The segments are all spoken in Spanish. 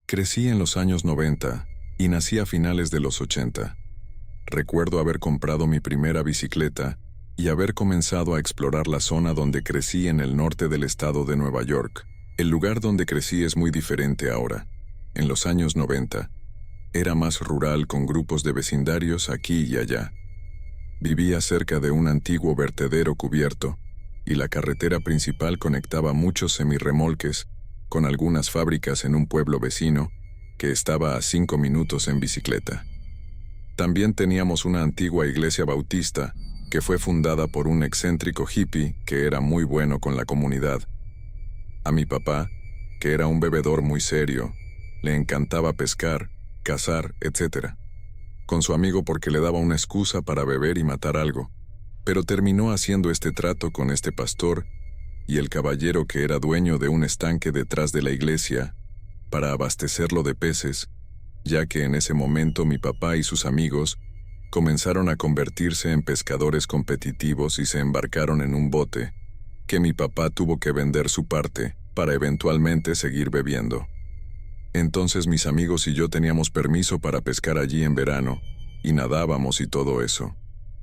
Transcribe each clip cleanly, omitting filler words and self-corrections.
Crecí en los años 90 y nací a finales de los 80. Recuerdo haber comprado mi primera bicicleta y haber comenzado a explorar la zona donde crecí en el norte del estado de Nueva York. El lugar donde crecí es muy diferente ahora. En los años 90, era más rural con grupos de vecindarios aquí y allá. Vivía cerca de un antiguo vertedero cubierto y la carretera principal conectaba muchos semirremolques con algunas fábricas en un pueblo vecino que estaba a 5 minutos en bicicleta. También teníamos una antigua iglesia bautista que fue fundada por un excéntrico hippie que era muy bueno con la comunidad. A mi papá, que era un bebedor muy serio, le encantaba pescar, cazar, etc. Con su amigo porque le daba una excusa para beber y matar algo, pero terminó haciendo este trato con este pastor y el caballero que era dueño de un estanque detrás de la iglesia para abastecerlo de peces, ya que en ese momento mi papá y sus amigos comenzaron a convertirse en pescadores competitivos y se embarcaron en un bote, que mi papá tuvo que vender su parte para eventualmente seguir bebiendo. Entonces mis amigos y yo teníamos permiso para pescar allí en verano, y nadábamos y todo eso.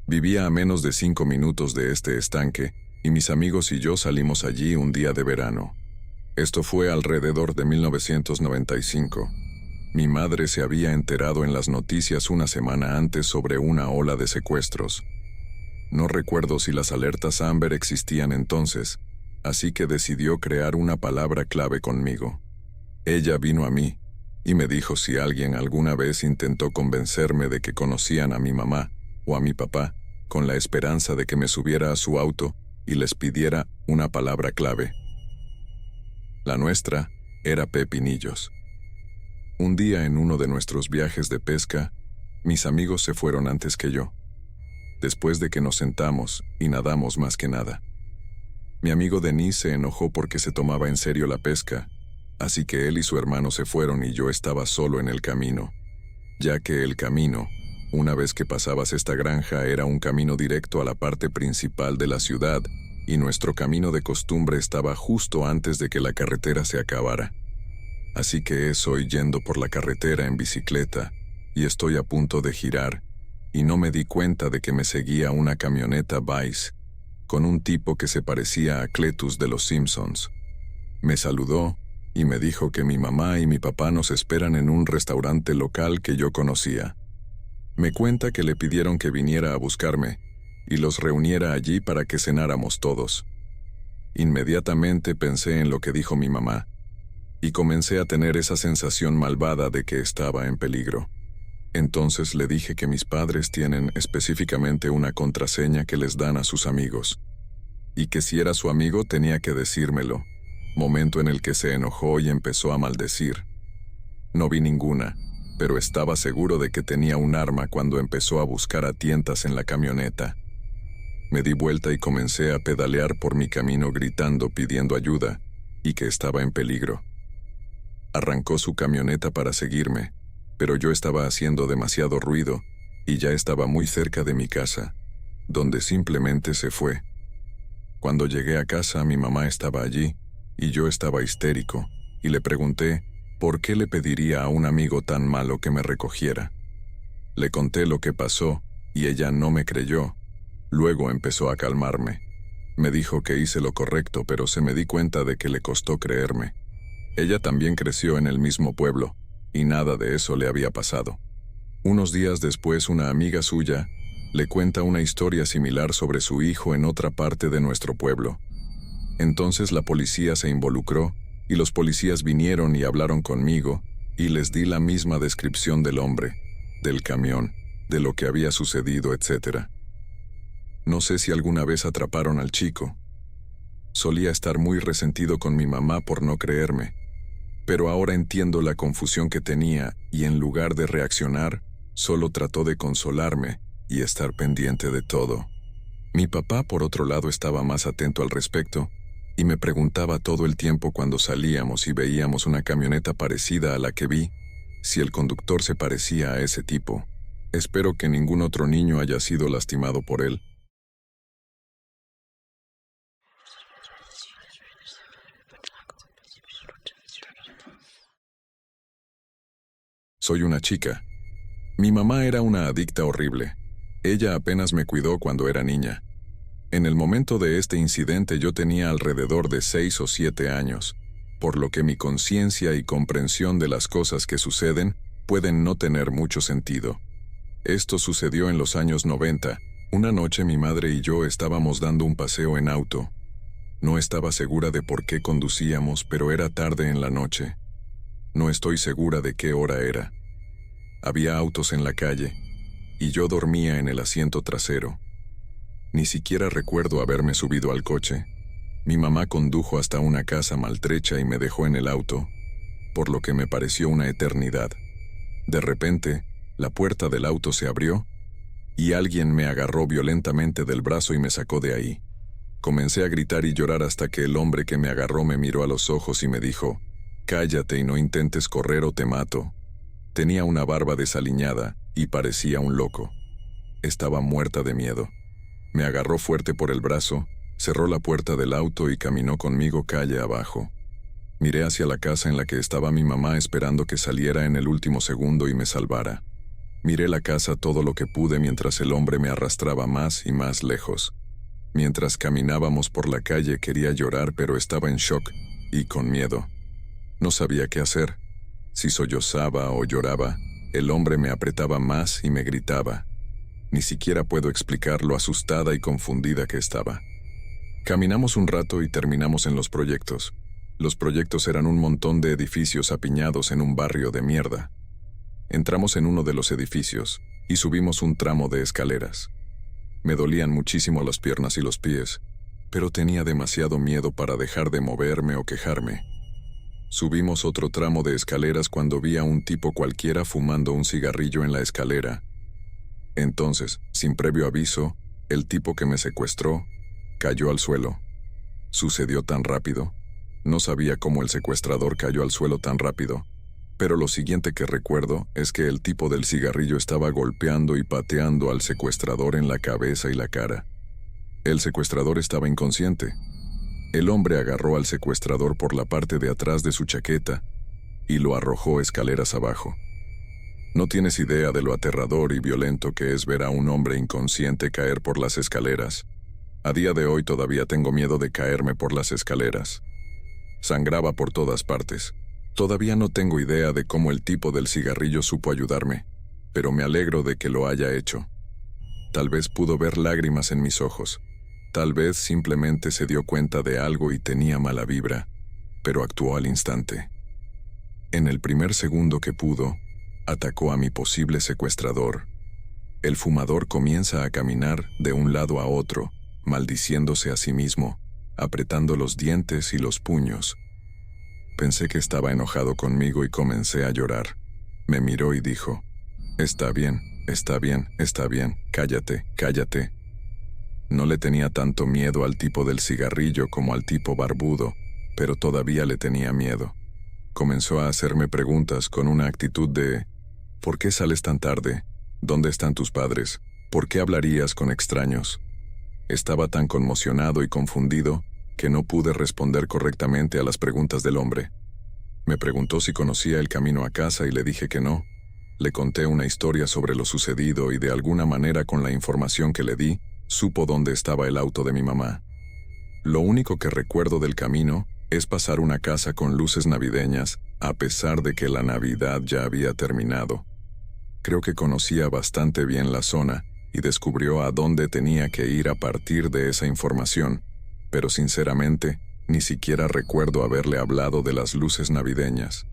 Vivía a menos de 5 minutos de este estanque, y mis amigos y yo salimos allí un día de verano. Esto fue alrededor de 1995. Mi madre se había enterado en las noticias una semana antes sobre una ola de secuestros. No recuerdo si las alertas Amber existían entonces, así que decidió crear una palabra clave conmigo. Ella vino a mí y me dijo si alguien alguna vez intentó convencerme de que conocían a mi mamá o a mi papá, con la esperanza de que me subiera a su auto y les pidiera una palabra clave. La nuestra era pepinillos. Un día en uno de nuestros viajes de pesca, mis amigos se fueron antes que yo, después de que nos sentamos y nadamos más que nada. Mi amigo Denis se enojó porque se tomaba en serio la pesca, así que él y su hermano se fueron y yo estaba solo en el camino, ya que el camino, una vez que pasabas esta granja, era un camino directo a la parte principal de la ciudad, y nuestro camino de costumbre estaba justo antes de que la carretera se acabara. Así que estoy yendo por la carretera en bicicleta, y estoy a punto de girar, y no me di cuenta de que me seguía una camioneta Vice, con un tipo que se parecía a Cletus de los Simpsons. Me saludó, y me dijo que mi mamá y mi papá nos esperan en un restaurante local que yo conocía. Me cuenta que le pidieron que viniera a buscarme, y los reuniera allí para que cenáramos todos. Inmediatamente pensé en lo que dijo mi mamá, y comencé a tener esa sensación malvada de que estaba en peligro. Entonces le dije que mis padres tienen específicamente una contraseña que les dan a sus amigos, y que si era su amigo tenía que decírmelo, momento en el que se enojó y empezó a maldecir. No vi ninguna, pero estaba seguro de que tenía un arma cuando empezó a buscar a tientas en la camioneta. Me di vuelta y comencé a pedalear por mi camino gritando pidiendo ayuda, y que estaba en peligro. Arrancó su camioneta para seguirme, pero yo estaba haciendo demasiado ruido, y ya estaba muy cerca de mi casa, donde simplemente se fue. Cuando llegué a casa, mi mamá estaba allí, y yo estaba histérico, y le pregunté por qué le pediría a un amigo tan malo que me recogiera. Le conté lo que pasó, y ella no me creyó. Luego empezó a calmarme. Me dijo que hice lo correcto, pero se me di cuenta de que le costó creerme. Ella también creció en el mismo pueblo, y nada de eso le había pasado. Unos días después, una amiga suya le cuenta una historia similar sobre su hijo en otra parte de nuestro pueblo. Entonces la policía se involucró, y los policías vinieron y hablaron conmigo, y les di la misma descripción del hombre, del camión, de lo que había sucedido, etc. No sé si alguna vez atraparon al chico. Solía estar muy resentido con mi mamá por no creerme, pero ahora entiendo la confusión que tenía y en lugar de reaccionar, solo trató de consolarme y estar pendiente de todo. Mi papá, por otro lado, estaba más atento al respecto y me preguntaba todo el tiempo cuando salíamos y veíamos una camioneta parecida a la que vi, si el conductor se parecía a ese tipo. Espero que ningún otro niño haya sido lastimado por él. Soy una chica. Mi mamá era una adicta horrible. Ella apenas me cuidó cuando era niña. En el momento de este incidente yo tenía alrededor de 6 o 7 años, por lo que mi conciencia y comprensión de las cosas que suceden pueden no tener mucho sentido. Esto sucedió en los años 90. Una noche mi madre y yo estábamos dando un paseo en auto. No estaba segura de por qué conducíamos, pero era tarde en la noche. No estoy segura de qué hora era. Había autos en la calle, y yo dormía en el asiento trasero. Ni siquiera recuerdo haberme subido al coche. Mi mamá condujo hasta una casa maltrecha y me dejó en el auto, por lo que me pareció una eternidad. De repente, la puerta del auto se abrió, y alguien me agarró violentamente del brazo y me sacó de ahí. Comencé a gritar y llorar hasta que el hombre que me agarró me miró a los ojos y me dijo: «Cállate y no intentes correr o te mato». Tenía una barba desaliñada y parecía un loco. Estaba muerta de miedo. Me agarró fuerte por el brazo, cerró la puerta del auto y caminó conmigo calle abajo. Miré hacia la casa en la que estaba mi mamá esperando que saliera en el último segundo y me salvara. Miré la casa todo lo que pude mientras el hombre me arrastraba más y más lejos. Mientras caminábamos por la calle quería llorar, pero estaba en shock y con miedo. No sabía qué hacer. Si sollozaba o lloraba, el hombre me apretaba más y me gritaba. Ni siquiera puedo explicar lo asustada y confundida que estaba. Caminamos un rato y terminamos en los proyectos. Los proyectos eran un montón de edificios apiñados en un barrio de mierda. Entramos en uno de los edificios y subimos un tramo de escaleras. Me dolían muchísimo las piernas y los pies, pero tenía demasiado miedo para dejar de moverme o quejarme. Subimos otro tramo de escaleras cuando vi a un tipo cualquiera fumando un cigarrillo en la escalera. Entonces, sin previo aviso, el tipo que me secuestró cayó al suelo. Sucedió tan rápido. No sabía cómo el secuestrador cayó al suelo tan rápido, pero lo siguiente que recuerdo es que el tipo del cigarrillo estaba golpeando y pateando al secuestrador en la cabeza y la cara. El secuestrador estaba inconsciente. El hombre agarró al secuestrador por la parte de atrás de su chaqueta y lo arrojó escaleras abajo. No tienes idea de lo aterrador y violento que es ver a un hombre inconsciente caer por las escaleras. A día de hoy todavía tengo miedo de caerme por las escaleras. Sangraba por todas partes. Todavía no tengo idea de cómo el tipo del cigarrillo supo ayudarme, pero me alegro de que lo haya hecho. Tal vez pudo ver lágrimas en mis ojos. Tal vez simplemente se dio cuenta de algo y tenía mala vibra, pero actuó al instante. En el primer segundo que pudo, atacó a mi posible secuestrador. El fumador comienza a caminar de un lado a otro, maldiciéndose a sí mismo, apretando los dientes y los puños. Pensé que estaba enojado conmigo y comencé a llorar. Me miró y dijo: «Está bien, está bien, está bien, cállate, cállate». No le tenía tanto miedo al tipo del cigarrillo como al tipo barbudo, pero todavía le tenía miedo. Comenzó a hacerme preguntas con una actitud de: «¿Por qué sales tan tarde? ¿Dónde están tus padres? ¿Por qué hablarías con extraños?». Estaba tan conmocionado y confundido que no pude responder correctamente a las preguntas del hombre. Me preguntó si conocía el camino a casa y le dije que no. Le conté una historia sobre lo sucedido y de alguna manera con la información que le di, supo dónde estaba el auto de mi mamá. Lo único que recuerdo del camino es pasar una casa con luces navideñas, a pesar de que la Navidad ya había terminado. Creo que conocía bastante bien la zona y descubrió a dónde tenía que ir a partir de esa información, pero sinceramente, ni siquiera recuerdo haberle hablado de las luces navideñas.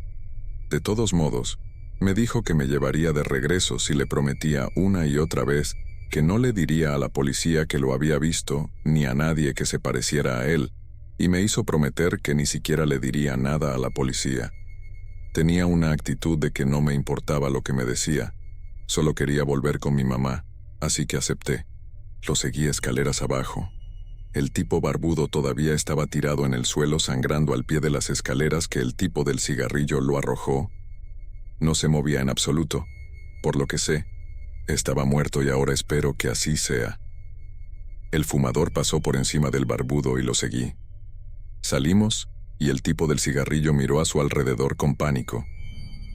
De todos modos, me dijo que me llevaría de regreso si le prometía una y otra vez que no le diría a la policía que lo había visto ni a nadie que se pareciera a él, y me hizo prometer que ni siquiera le diría nada a la policía. Tenía una actitud de que no me importaba lo que me decía, solo quería volver con mi mamá, así que acepté. Lo seguí escaleras abajo. El tipo barbudo todavía estaba tirado en el suelo sangrando al pie de las escaleras que el tipo del cigarrillo lo arrojó. No se movía en absoluto, por lo que sé. Estaba muerto y ahora espero que así sea. El fumador pasó por encima del barbudo y lo seguí. Salimos, y el tipo del cigarrillo miró a su alrededor con pánico.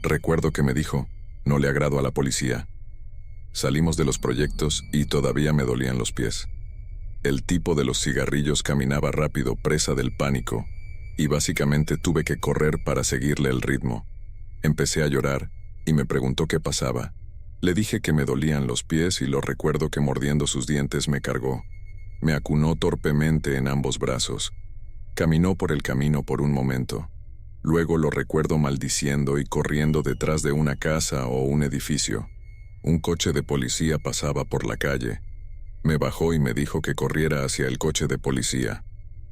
Recuerdo que me dijo, no le agrado a la policía. Salimos de los proyectos y todavía me dolían los pies. El tipo de los cigarrillos caminaba rápido, presa del pánico, y básicamente tuve que correr para seguirle el ritmo. Empecé a llorar, y me preguntó qué pasaba. Le dije que me dolían los pies y lo recuerdo que mordiendo sus dientes me cargó. Me acunó torpemente en ambos brazos. Caminó por el camino por un momento. Luego lo recuerdo maldiciendo y corriendo detrás de una casa o un edificio. Un coche de policía pasaba por la calle. Me bajó y me dijo que corriera hacia el coche de policía.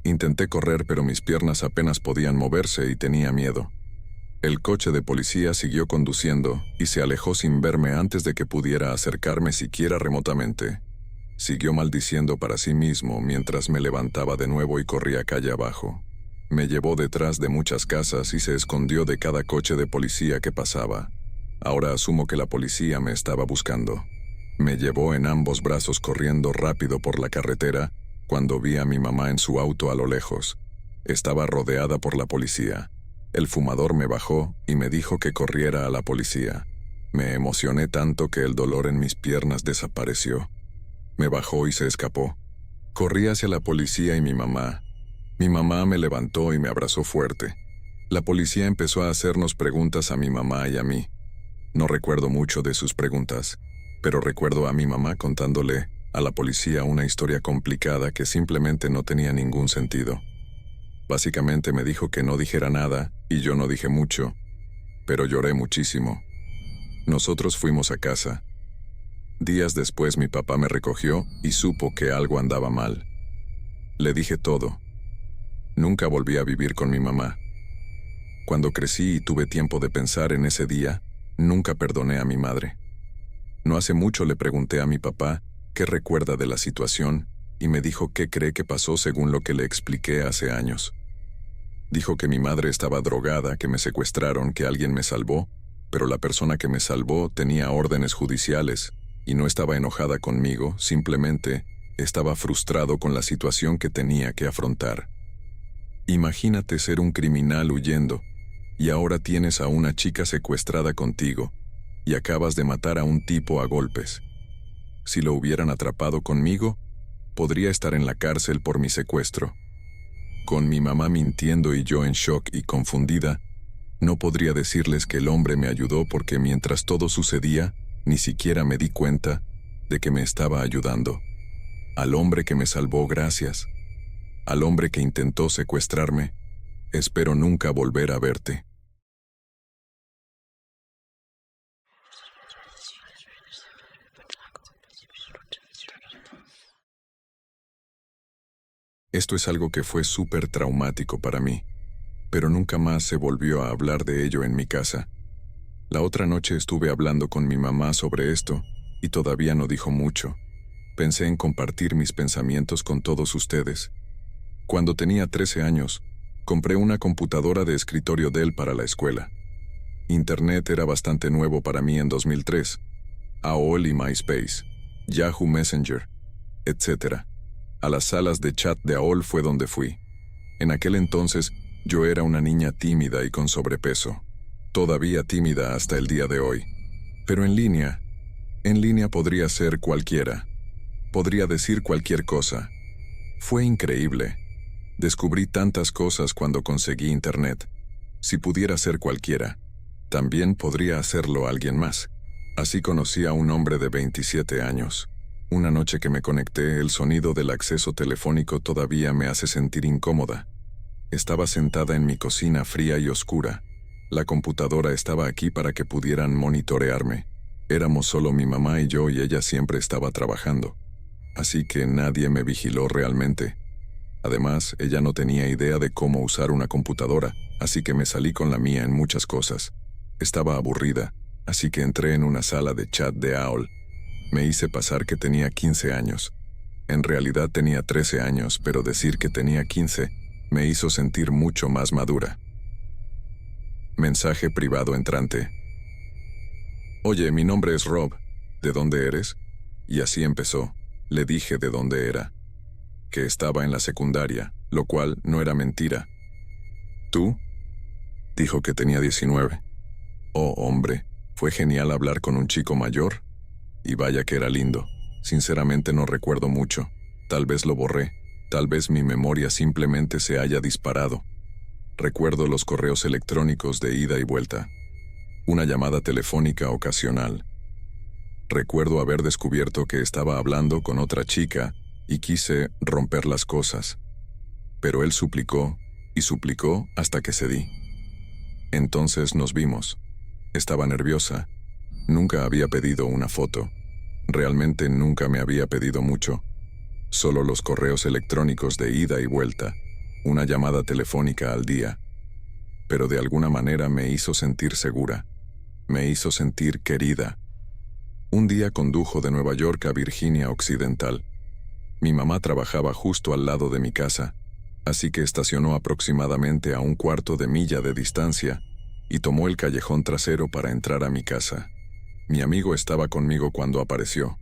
Intenté correr, pero mis piernas apenas podían moverse y tenía miedo. El coche de policía siguió conduciendo y se alejó sin verme antes de que pudiera acercarme siquiera remotamente. Siguió maldiciendo para sí mismo mientras me levantaba de nuevo y corría calle abajo. Me llevó detrás de muchas casas y se escondió de cada coche de policía que pasaba. Ahora asumo que la policía me estaba buscando. Me llevó en ambos brazos corriendo rápido por la carretera cuando vi a mi mamá en su auto a lo lejos. Estaba rodeada por la policía. El fumador me bajó y me dijo que corriera a la policía. Me emocioné tanto que el dolor en mis piernas desapareció. Me bajó y se escapó. Corrí hacia la policía y mi mamá. Mi mamá me levantó y me abrazó fuerte. La policía empezó a hacernos preguntas a mi mamá y a mí. No recuerdo mucho de sus preguntas, pero recuerdo a mi mamá contándole a la policía una historia complicada que simplemente no tenía ningún sentido. Básicamente me dijo que no dijera nada y yo no dije mucho, pero lloré muchísimo. Nosotros fuimos a casa. Días después mi papá me recogió y supo que algo andaba mal. Le dije todo. Nunca volví a vivir con mi mamá. Cuando crecí y tuve tiempo de pensar en ese día, nunca perdoné a mi madre. No hace mucho le pregunté a mi papá qué recuerda de la situación y me dijo qué cree que pasó según lo que le expliqué hace años. Dijo que mi madre estaba drogada, que me secuestraron, que alguien me salvó, pero la persona que me salvó tenía órdenes judiciales y no estaba enojada conmigo, simplemente estaba frustrado con la situación que tenía que afrontar. Imagínate ser un criminal huyendo, y ahora tienes a una chica secuestrada contigo, y acabas de matar a un tipo a golpes. Si lo hubieran atrapado conmigo, podría estar en la cárcel por mi secuestro. Con mi mamá mintiendo y yo en shock y confundida, no podría decirles que el hombre me ayudó porque mientras todo sucedía, ni siquiera me di cuenta de que me estaba ayudando. Al hombre que me salvó, gracias. Al hombre que intentó secuestrarme, espero nunca volver a verte. Esto es algo que fue súper traumático para mí, pero nunca más se volvió a hablar de ello en mi casa. La otra noche estuve hablando con mi mamá sobre esto y todavía no dijo mucho. Pensé en compartir mis pensamientos con todos ustedes. Cuando tenía 13 años, compré una computadora de escritorio Dell para la escuela. Internet era bastante nuevo para mí en 2003. AOL y MySpace, Yahoo Messenger, etc. A las salas de chat de AOL fue donde fui. En aquel entonces, yo era una niña tímida y con sobrepeso. Todavía tímida hasta el día de hoy. Pero en línea podría ser cualquiera. Podría decir cualquier cosa. Fue increíble. Descubrí tantas cosas cuando conseguí Internet. Si pudiera ser cualquiera, también podría hacerlo alguien más. Así conocí a un hombre de 27 años. Una noche que me conecté, el sonido del acceso telefónico todavía me hace sentir incómoda. Estaba sentada en mi cocina fría y oscura. La computadora estaba aquí para que pudieran monitorearme. Éramos solo mi mamá y yo y ella siempre estaba trabajando. Así que nadie me vigiló realmente. Además, ella no tenía idea de cómo usar una computadora, así que me salí con la mía en muchas cosas. Estaba aburrida, así que entré en una sala de chat de AOL. Me hice pasar que tenía 15 años. En realidad tenía 13 años, pero decir que tenía 15 me hizo sentir mucho más madura. Mensaje privado entrante. Oye, mi nombre es Rob. ¿De dónde eres? Y así empezó. Le dije de dónde era. Que estaba en la secundaria, lo cual no era mentira, ¿Tú? Dijo que tenía 19. Oh, hombre, fue genial hablar con un chico mayor. Y vaya que era lindo. Sinceramente no recuerdo mucho. Tal vez lo borré. Tal vez mi memoria simplemente se haya disparado. Recuerdo los correos electrónicos de ida y vuelta. Una llamada telefónica ocasional. Recuerdo haber descubierto que estaba hablando con otra chica y quise romper las cosas. Pero él suplicó y suplicó hasta que cedí. Entonces nos vimos. Estaba nerviosa. Nunca había pedido una foto. Realmente nunca me había pedido mucho. Solo los correos electrónicos de ida y vuelta, una llamada telefónica al día. Pero de alguna manera me hizo sentir segura. Me hizo sentir querida. Un día condujo de Nueva York a Virginia Occidental. Mi mamá trabajaba justo al lado de mi casa, así que estacionó aproximadamente a 1/4 de milla de distancia y tomó el callejón trasero para entrar a mi casa. Mi amigo estaba conmigo cuando apareció,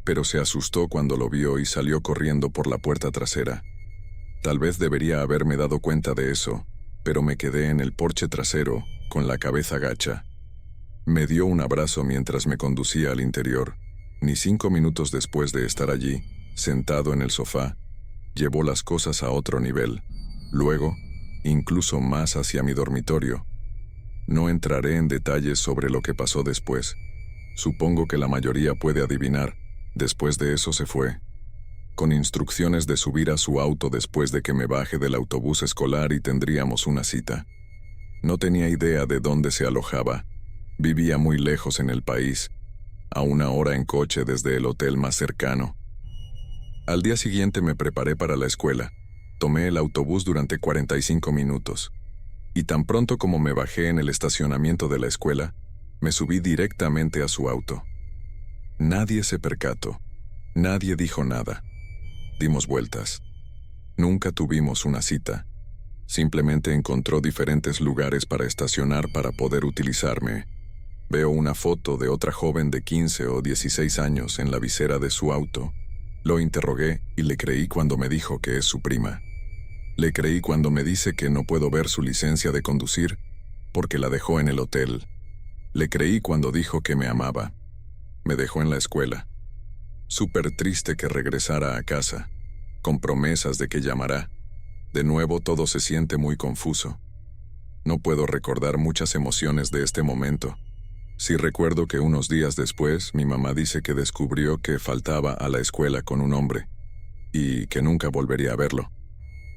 pero se asustó cuando lo vio y salió corriendo por la puerta trasera. Tal vez debería haberme dado cuenta de eso, pero me quedé en el porche trasero, con la cabeza gacha. Me dio un abrazo mientras me conducía al interior. Ni 5 minutos después de estar allí, sentado en el sofá, llevó las cosas a otro nivel. Luego, incluso más hacia mi dormitorio. No entraré en detalles sobre lo que pasó después. Supongo que la mayoría puede adivinar. Después de eso se fue, con instrucciones de subir a su auto después de que me baje del autobús escolar y tendríamos una cita. No tenía idea de dónde se alojaba. Vivía muy lejos en el país, a 1 hora en coche desde el hotel más cercano. Al día siguiente me preparé para la escuela. Tomé el autobús durante 45 minutos. Y tan pronto como me bajé en el estacionamiento de la escuela, me subí directamente a su auto. Nadie se percató. Nadie dijo nada. Dimos vueltas. Nunca tuvimos una cita. Simplemente encontró diferentes lugares para estacionar para poder utilizarme. Veo una foto de otra joven de 15 o 16 años en la visera de su auto. Lo interrogué y le creí cuando me dijo que es su prima. Le creí cuando me dice que no puedo ver su licencia de conducir porque la dejó en el hotel. Le creí cuando dijo que me amaba. Me dejó en la escuela. Súper triste que regresara a casa, con promesas de que llamará. De nuevo todo se siente muy confuso. No puedo recordar muchas emociones de este momento. Sí recuerdo que unos días después mi mamá dice que descubrió que faltaba a la escuela con un hombre y que nunca volvería a verlo.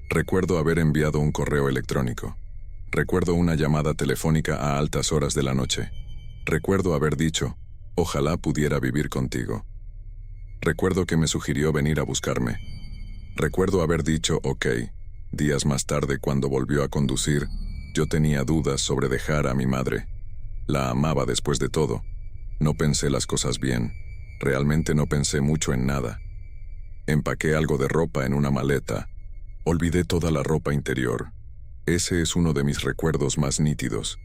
Recuerdo haber enviado un correo electrónico. Recuerdo una llamada telefónica a altas horas de la noche. Recuerdo haber dicho, ojalá pudiera vivir contigo. Recuerdo que me sugirió venir a buscarme. Recuerdo haber dicho, ok. Días más tarde, cuando volvió a conducir, yo tenía dudas sobre dejar a mi madre. La amaba después de todo. No pensé las cosas bien. Realmente no pensé mucho en nada. Empaqué algo de ropa en una maleta. Olvidé toda la ropa interior. Ese es uno de mis recuerdos más nítidos.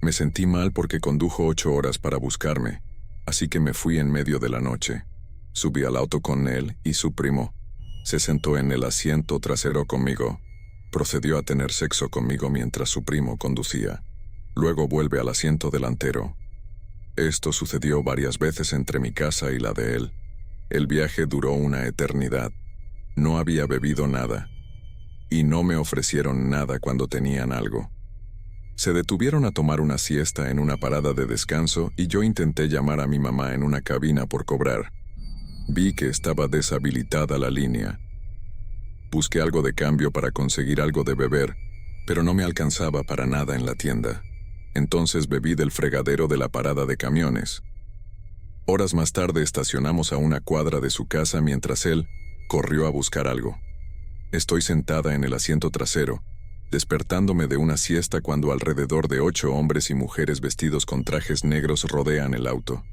Me sentí mal porque condujo 8 horas para buscarme, así que me fui en medio de la noche. Subí al auto con él y su primo. Se sentó en el asiento trasero conmigo. Procedió a tener sexo conmigo mientras su primo conducía. Luego vuelve al asiento delantero. Esto sucedió varias veces entre mi casa y la de él. El viaje duró una eternidad. No había bebido nada. Y no me ofrecieron nada cuando tenían algo. Se detuvieron a tomar una siesta en una parada de descanso y yo intenté llamar a mi mamá en una cabina por cobrar. Vi que estaba deshabilitada la línea. Busqué algo de cambio para conseguir algo de beber, pero no me alcanzaba para nada en la tienda. Entonces bebí del fregadero de la parada de camiones. Horas más tarde estacionamos a 1 cuadra de su casa mientras él corrió a buscar algo. Estoy sentada en el asiento trasero, despertándome de una siesta cuando alrededor de 8 hombres y mujeres vestidos con trajes negros rodean el auto,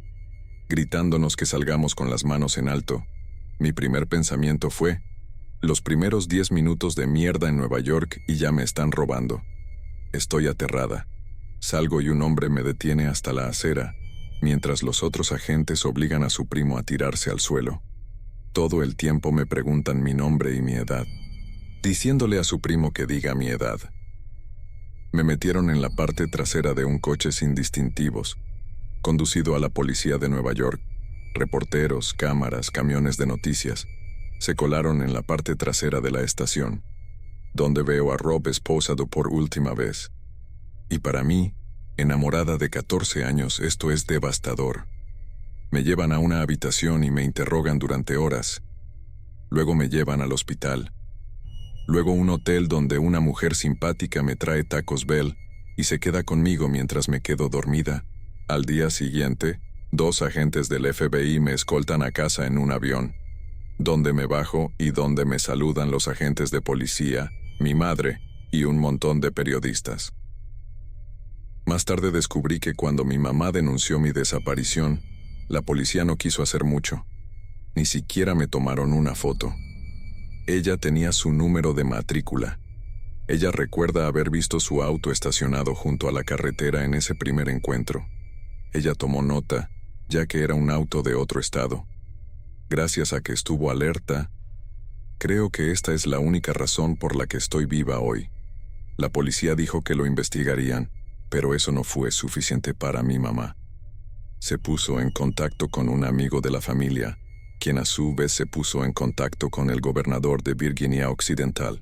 gritándonos que salgamos con las manos en alto. Mi primer pensamiento fue, los primeros 10 minutos de mierda en Nueva York y ya me están robando. Estoy aterrada. Salgo y un hombre me detiene hasta la acera, mientras los otros agentes obligan a su primo a tirarse al suelo. Todo el tiempo me preguntan mi nombre y mi edad, diciéndole a su primo que diga mi edad. Me metieron en la parte trasera de un coche sin distintivos, conducido a la policía de Nueva York. Reporteros, cámaras, camiones de noticias se colaron en la parte trasera de la estación, donde veo a Rob esposado por última vez. Y para mí, enamorada de 14 años, esto es devastador. Me llevan a una habitación y me interrogan durante horas. Luego me llevan al hospital. Luego un hotel donde una mujer simpática me trae tacos Bell y se queda conmigo mientras me quedo dormida. Al día siguiente, 2 agentes del FBI me escoltan a casa en un avión, donde me bajo y donde me saludan los agentes de policía, mi madre y un montón de periodistas. Más tarde descubrí que cuando mi mamá denunció mi desaparición, la policía no quiso hacer mucho. Ni siquiera me tomaron una foto. Ella tenía su número de matrícula. Ella recuerda haber visto su auto estacionado junto a la carretera en ese primer encuentro. Ella tomó nota, ya que era un auto de otro estado. Gracias a que estuvo alerta, creo que esta es la única razón por la que estoy viva hoy. La policía dijo que lo investigarían, pero eso no fue suficiente para mi mamá. Se puso en contacto con un amigo de la familia, quien a su vez se puso en contacto con el gobernador de Virginia Occidental,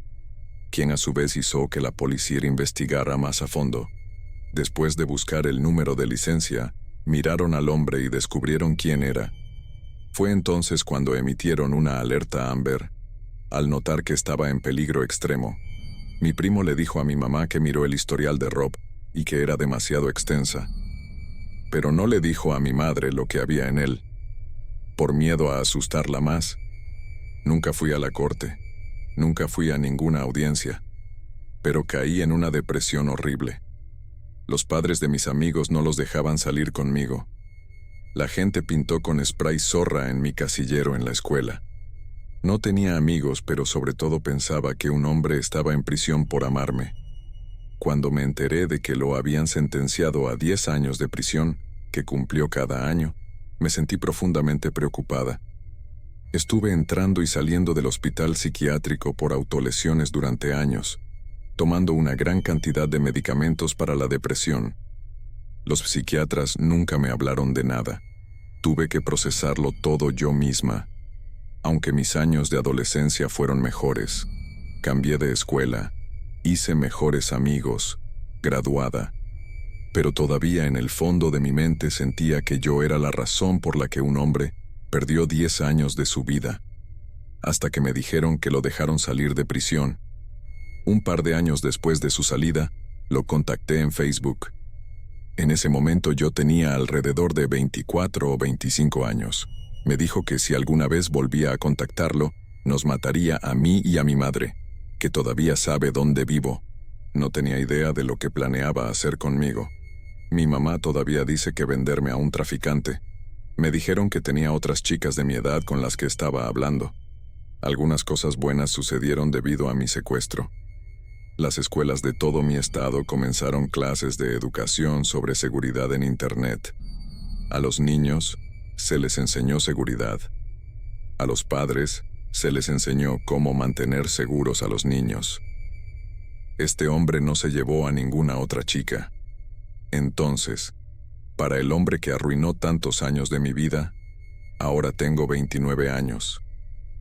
quien a su vez hizo que la policía investigara más a fondo. Después de buscar el número de licencia, miraron al hombre y descubrieron quién era. Fue entonces cuando emitieron una alerta Amber, al notar que estaba en peligro extremo. Mi primo le dijo a mi mamá que miró el historial de Rob y que era demasiado extensa, pero no le dijo a mi madre lo que había en él, por miedo a asustarla más. Nunca fui a la corte, nunca fui a ninguna audiencia, pero caí en una depresión horrible. Los padres de mis amigos no los dejaban salir conmigo. La gente pintó con spray zorra en mi casillero en la escuela. No tenía amigos, pero sobre todo pensaba que un hombre estaba en prisión por amarme. Cuando me enteré de que lo habían sentenciado a 10 años de prisión, que cumplió cada año, me sentí profundamente preocupada. Estuve entrando y saliendo del hospital psiquiátrico por autolesiones durante años, tomando una gran cantidad de medicamentos para la depresión. Los psiquiatras nunca me hablaron de nada. Tuve que procesarlo todo yo misma. Aunque mis años de adolescencia fueron mejores, cambié de escuela, hice mejores amigos, graduada, pero todavía en el fondo de mi mente sentía que yo era la razón por la que un hombre perdió 10 años de su vida, hasta que me dijeron que lo dejaron salir de prisión. Un par de años después de su salida, lo contacté en Facebook. En ese momento yo tenía alrededor de 24 o 25 años. Me dijo que si alguna vez volvía a contactarlo, nos mataría a mí y a mi madre, que todavía sabe dónde vivo. No tenía idea de lo que planeaba hacer conmigo. Mi mamá todavía dice que venderme a un traficante. Me dijeron que tenía otras chicas de mi edad con las que estaba hablando. Algunas cosas buenas sucedieron debido a mi secuestro. Las escuelas de todo mi estado comenzaron clases de educación sobre seguridad en Internet. A los niños se les enseñó seguridad. A los padres se les enseñó cómo mantener seguros a los niños. Este hombre no se llevó a ninguna otra chica. Entonces, para el hombre que arruinó tantos años de mi vida, ahora tengo 29 años.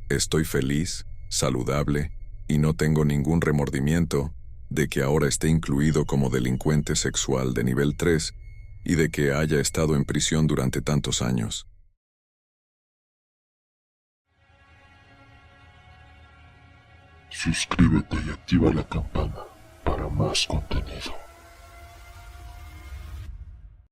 Estoy feliz, saludable, y no tengo ningún remordimiento de que ahora esté incluido como delincuente sexual de nivel 3 y de que haya estado en prisión durante tantos años. Suscríbete y activa la campana para más contenido.